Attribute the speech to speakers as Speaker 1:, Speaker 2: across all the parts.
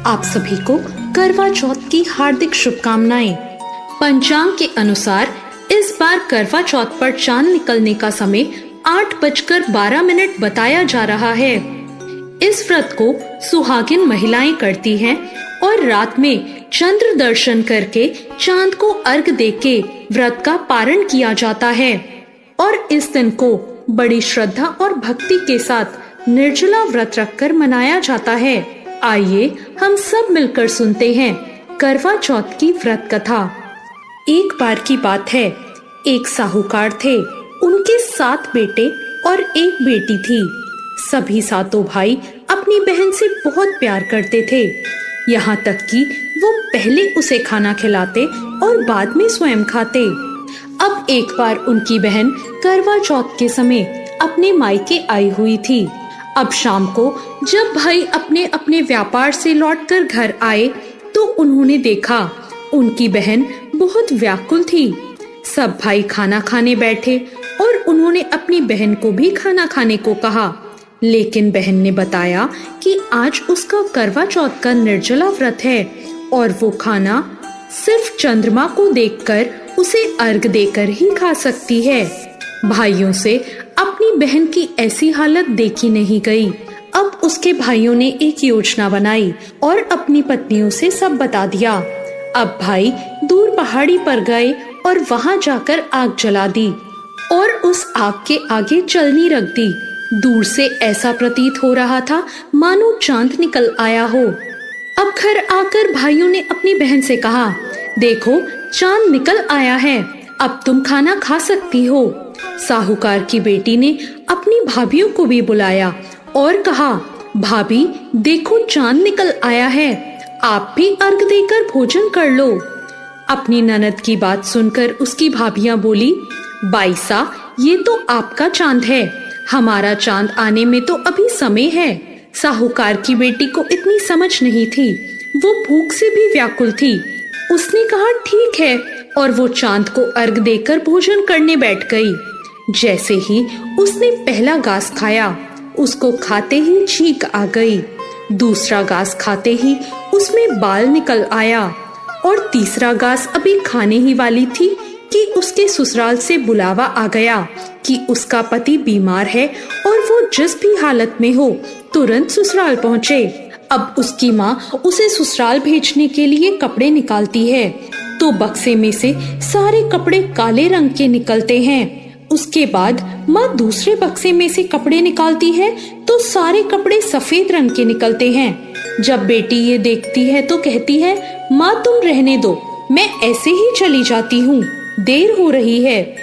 Speaker 1: आप सभी को करवा चौथ की हार्दिक शुभकामनाएं। पंचांग के अनुसार इस बार करवा चौथ पर चांद निकलने का समय 8:12 बताया जा रहा है। इस व्रत को सुहागिन महिलाएं करती हैं और रात में चंद्र दर्शन करके चांद को अर्घ देके व्रत का पारण किया जाता है और इस दिन को बड़ी श्रद्धा और भक्ति के साथ निर्जला व्रत रखकर मनाया जाता है। आइए हम सब मिलकर सुनते हैं करवा चौथ की व्रत कथा। एक बार की बात है, एक साहूकार थे। उनके 7 बेटे और एक बेटी थी। सभी 7 भाई अपनी बहन से बहुत प्यार करते थे, यहाँ तक कि वो पहले उसे खाना खिलाते और बाद में स्वयं खाते। अब एक बार उनकी बहन करवा चौथ के समय अपने मायके आई हुई थी। अब शाम को जब भाई अपने अपने व्यापार से लौटकर घर आए तो उन्होंने देखा उनकी बहन बहुत व्याकुल थी। सब भाई खाना खाने बैठे और उन्होंने अपनी बहन को भी खाना खाने को कहा, लेकिन बहन ने बताया कि आज उसका करवा चौथ का निर्जला व्रत है और वो खाना सिर्फ चंद्रमा को देखकर उसे अर्घ देकर ही खा सकती है। भाइयों से अपनी बहन की ऐसी हालत देखी नहीं गई। अब उसके भाइयों ने एक योजना बनाई और अपनी पत्नियों से सब बता दिया। अब भाई दूर पहाड़ी पर गए और वहां जाकर आग जला दी और उस आग के आगे चलनी रख दी। दूर से ऐसा प्रतीत हो रहा था मानो चांद निकल आया हो। अब घर आकर भाइयों ने अपनी बहन से कहा, देखो चांद निकल आया है, अब तुम खाना खा सकती हो। साहूकार की बेटी ने अपनी भाभियों को भी बुलाया और कहा, भाभी देखो चांद निकल आया है, आप भी अर्घ देकर भोजन कर लो। अपनी ननद की बात सुनकर उसकी भाभियां बोली, बाईसा ये तो आपका चांद है, हमारा चांद आने में तो अभी समय है। साहूकार की बेटी को इतनी समझ नहीं थी, वो भूख से भी व्याकुल थी। उसने कहा ठीक है और वो चांद को अर्घ देकर भोजन करने बैठ गई। जैसे ही उसने पहला घास खाया, उसको खाते ही छींक आ गई। दूसरा घास खाते ही उसमें बाल निकल आया और तीसरा घास अभी खाने ही वाली थी कि उसके ससुराल से बुलावा आ गया कि उसका पति बीमार है और वो जिस भी हालत में हो तुरंत ससुराल पहुँचे। अब उसकी माँ उसे ससुराल भेजने के लिए कपड़े निकालती है तो बक्से में से सारे कपड़े काले रंग के निकलते हैं। उसके बाद माँ दूसरे बक्से में से कपड़े निकालती है तो सारे कपड़े सफेद रंग के निकलते हैं। जब बेटी ये देखती है तो कहती है, माँ तुम रहने दो, मैं ऐसे ही चली जाती हूँ, देर हो रही है।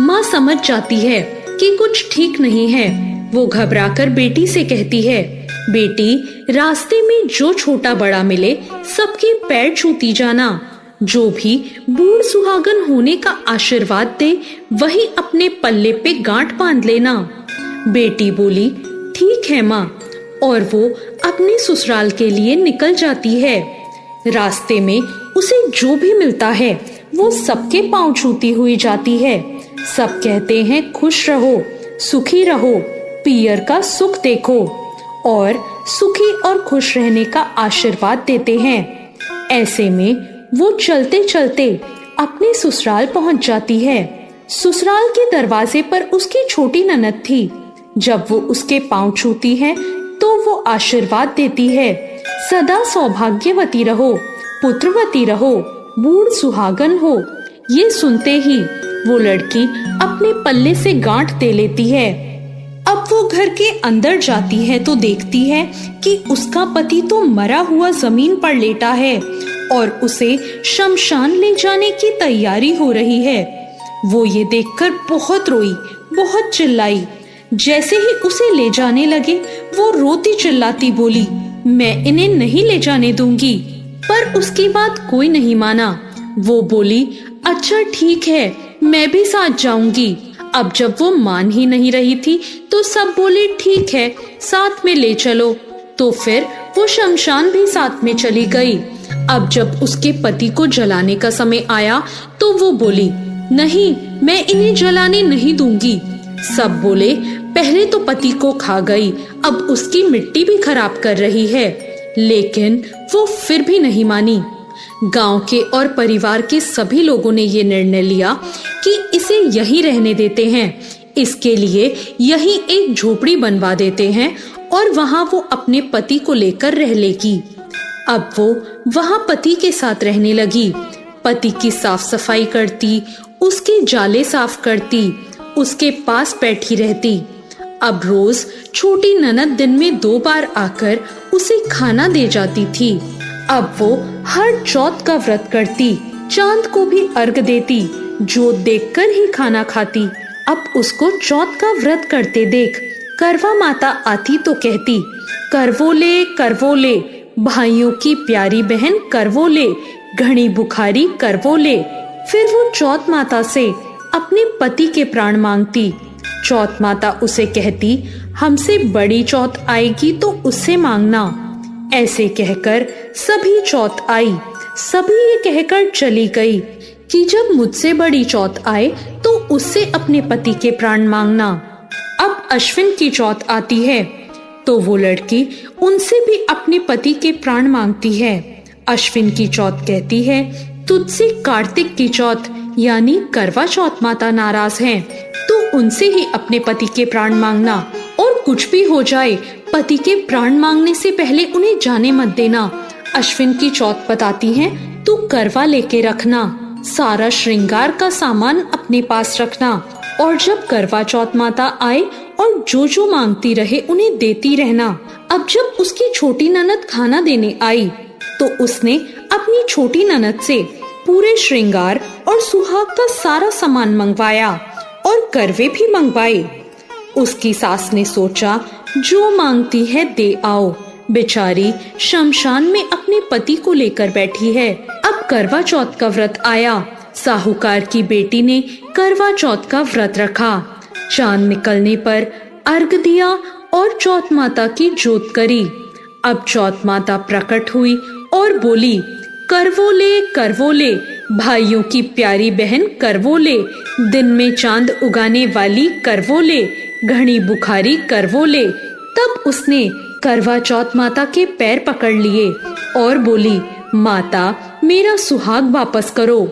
Speaker 1: माँ समझ जाती है कि कुछ ठीक नहीं है। वो घबराकर बेटी से कहती है, बेटी रास्ते में जो छोटा बड़ा मिले सबके पैर छूती जाना, जो भी बूढ़ सुहागन होने का आशीर्वाद दे वही अपने पल्ले पे गांठ बांध लेना। बेटी बोली, ठीक है माँ, और वो अपने ससुराल के लिए निकल जाती है। रास्ते में उसे जो भी मिलता है वो सबके पांव छूती हुई जाती है। सब कहते हैं खुश रहो, सुखी रहो, पियर का सुख देखो और सुखी और खुश रहने का आशीर्वाद देते हैं। ऐसे में वो चलते चलते अपने ससुराल पहुंच जाती है। ससुराल के दरवाजे पर उसकी छोटी ननद थी। जब वो उसके पांव छूती है तो वो आशीर्वाद देती है, सदा सौभाग्यवती रहो, पुत्रवती रहो, बूढ़ सुहागन हो। ये सुनते ही वो लड़की अपने पल्ले से गांठ दे लेती है। अब वो घर के अंदर जाती है तो देखती है कि उसका पति तो मरा हुआ जमीन पर लेटा है और उसे शमशान ले जाने की तैयारी हो रही है। वो ये देखकर बहुत रोई, बहुत चिल्लाई। जैसे ही उसे ले जाने लगे वो रोती चिल्लाती बोली, मैं इन्हें नहीं ले जाने दूंगी। पर उसकी बात कोई नहीं माना। वो बोली, अच्छा ठीक है, मैं भी साथ जाऊंगी। अब जब वो मान ही नहीं रही थी तो सब बोले ठीक है, साथ में ले चलो। तो फिर वो शमशान भी साथ में चली गई। अब जब उसके पति को जलाने का समय आया तो वो बोली, नहीं मैं इन्हें जलाने नहीं दूंगी। सब बोले, पहले तो पति को खा गई, अब उसकी मिट्टी भी खराब कर रही है। लेकिन वो फिर भी नहीं मानी। गांव के और परिवार के सभी लोगों ने ये निर्णय लिया कि इसे यहीं रहने देते हैं। इसके लिए यहीं एक झोपड़ी बनवा देते हैं और वहां वो अपने पति को लेकर रह लेगी। अब वो वहां पति के साथ रहने लगी। पति की साफ सफाई करती, उसके जाले साफ करती, उसके पास बैठी रहती। अब रोज छोटी ननद दिन में 2 बार आकर उसे खाना दे जाती थी। अब वो हर चौथ का व्रत करती, चांद को भी अर्घ देती, जोत देखकर ही खाना खाती। अब उसको चौथ का व्रत करते देख करवा माता आती तो कहती, करवो ले भाइयों की प्यारी बहन करवो ले, घड़ी बुखारी करवो ले। फिर वो चौथ माता से अपने पति के प्राण मांगती। चौथ माता उसे कहती, हमसे बड़ी चौथ आएगी तो उससे मांगना। ऐसे कहकर सभी चौथ आई। सभी ये कहकर चली गई कि जब मुझसे बड़ी चौथ आए तो उससे अपने पति के प्राण मांगना। अब अश्विन की चौथ आती है तो वो लड़की उनसे भी अपने पति के प्राण मांगती है। अश्विन की चौथ कहती है, तुझसे कार्तिक की चौथ यानी करवा चौथ माता नाराज हैं, तो उनसे ही अपने पति के प्राण मांगना, और कुछ भी हो जाए पति के प्राण मांगने से पहले उन्हें जाने मत देना। अश्विन की चौथ बताती है, तू करवा लेके रखना, सारा श्रृंगार का सामान अपने पास रखना, और जब करवा चौथ माता आए और जो मांगती रहे उन्हें देती रहना। अब जब उसकी छोटी ननद खाना देने आई तो उसने अपनी छोटी ननद से पूरे श्रृंगार और सुहाग का सारा सामान मंगवाया और करवे भी मंगवाए। उसकी सास ने सोचा, जो मांगती है दे आओ, बेचारी शमशान में अपने पति को लेकर बैठी है। अब करवा चौथ का व्रत आया। साहूकार की बेटी ने करवा चौथ का व्रत रखा। चांद निकलने पर अर्घ दिया और चौथ माता की जोत करी। अब चौथ माता प्रकट हुई और बोली, करवो ले भाइयों की प्यारी बहन करवो ले, दिन में चांद उगाने वाली करवो ले, घड़ी बुखारी करवो ले। तब उसने करवा चौथ माता के पैर पकड़ लिए और बोली, माता मेरा सुहाग वापस करो।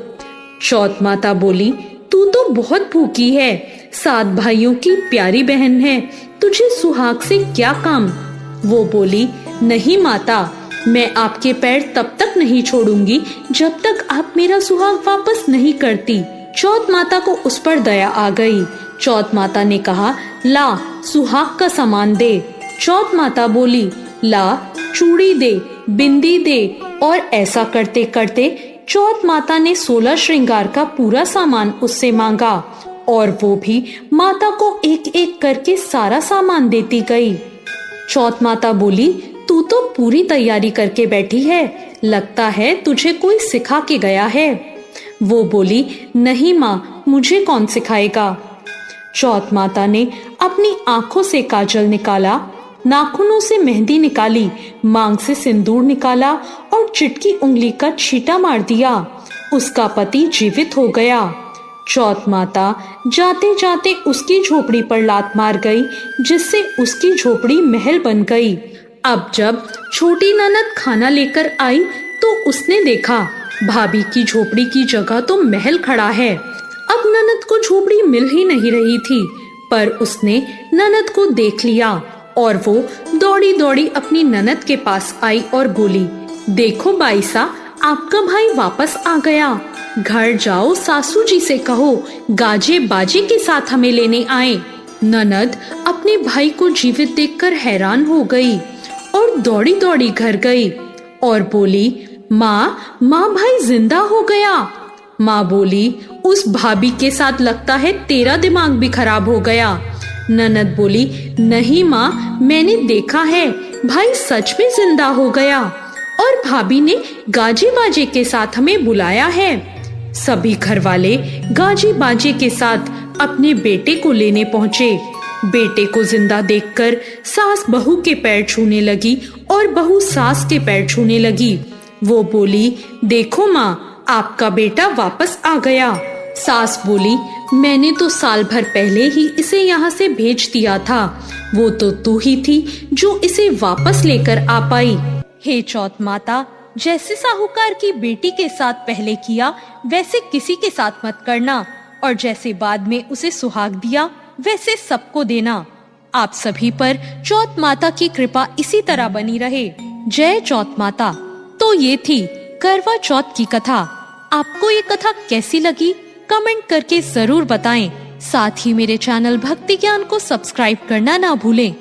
Speaker 1: चौथ माता बोली, तू तो बहुत भूखी है, 7 भाइयों की प्यारी बहन है, तुझे सुहाग से क्या काम। वो बोली, नहीं माता, मैं आपके पैर तब तक नहीं छोड़ूंगी जब तक आप मेरा सुहाग वापस नहीं करती। चौथ माता को उस पर दया आ गई। चौथ माता ने कहा, ला सुहाग का सामान दे। चौथ माता बोली, ला चूड़ी दे, बिंदी दे, और ऐसा करते करते चौथ माता ने 16 श्रृंगार का पूरा सामान उससे मांगा, और वो भी माता को एक एक करके सारा सामान देती गई। चौथ माता बोली, तू तो पूरी तैयारी करके बैठी है, लगता है तुझे कोई सिखा के गया है। वो बोली, नहीं माँ, मुझे कौन सिखाएगा। चौथ माता ने अपनी आंखों से काजल निकाला, नाखूनों से मेहंदी निकाली, मांग से सिंदूर निकाला और चिटकी उंगली का छींटा मार दिया। उसका पति जीवित हो गया। चौथ माता जाते जाते उसकी झोपड़ी पर लात मार गई, जिससे उसकी झोपड़ी महल बन गई। अब जब छोटी ननद खाना लेकर आई तो उसने देखा भाभी की झोपड़ी की जगह तो महल खड़ा है। अब ननद को झोपड़ी मिल ही नहीं रही थी, पर उसने ननद को देख लिया और वो दौड़ी दौड़ी अपनी ननद के पास आई और बोली, देखो बाईसा, आपका भाई वापस आ गया। घर जाओ, सासू जी से कहो गाजे बाजे के साथ हमें लेने आए। ननद अपने भाई को जीवित देखकर हैरान हो गई और दौड़ी दौड़ी घर गई और बोली, माँ भाई जिंदा हो गया। माँ बोली, उस भाभी के साथ लगता है तेरा दिमाग भी खराब हो गया। ननद बोली, नहीं माँ, मैंने देखा है, भाई सच में जिंदा हो गया और भाभी ने गाजे बाजे के साथ हमें बुलाया है। सभी घर वाले गाजे बाजे के साथ अपने बेटे को लेने पहुँचे। बेटे को जिंदा देखकर सास बहू के पैर छूने लगी और बहू सास के पैर छूने लगी। वो बोली, देखो माँ, आपका बेटा वापस आ गया। सास बोली, मैंने तो साल भर पहले ही इसे यहाँ से भेज दिया था, वो तो तू ही थी जो इसे वापस लेकर आ पाई। हे चौथ माता, जैसे साहूकार की बेटी के साथ पहले किया वैसे किसी के साथ मत करना, और जैसे बाद में उसे सुहाग दिया वैसे सबको देना। आप सभी पर चौथ माता की कृपा इसी तरह बनी रहे। जय चौथ माता। तो ये थी करवा चौथ की कथा। आपको ये कथा कैसी लगी कमेंट करके जरूर बताएं। साथ ही मेरे चैनल भक्ति ज्ञान को सब्सक्राइब करना ना भूलें।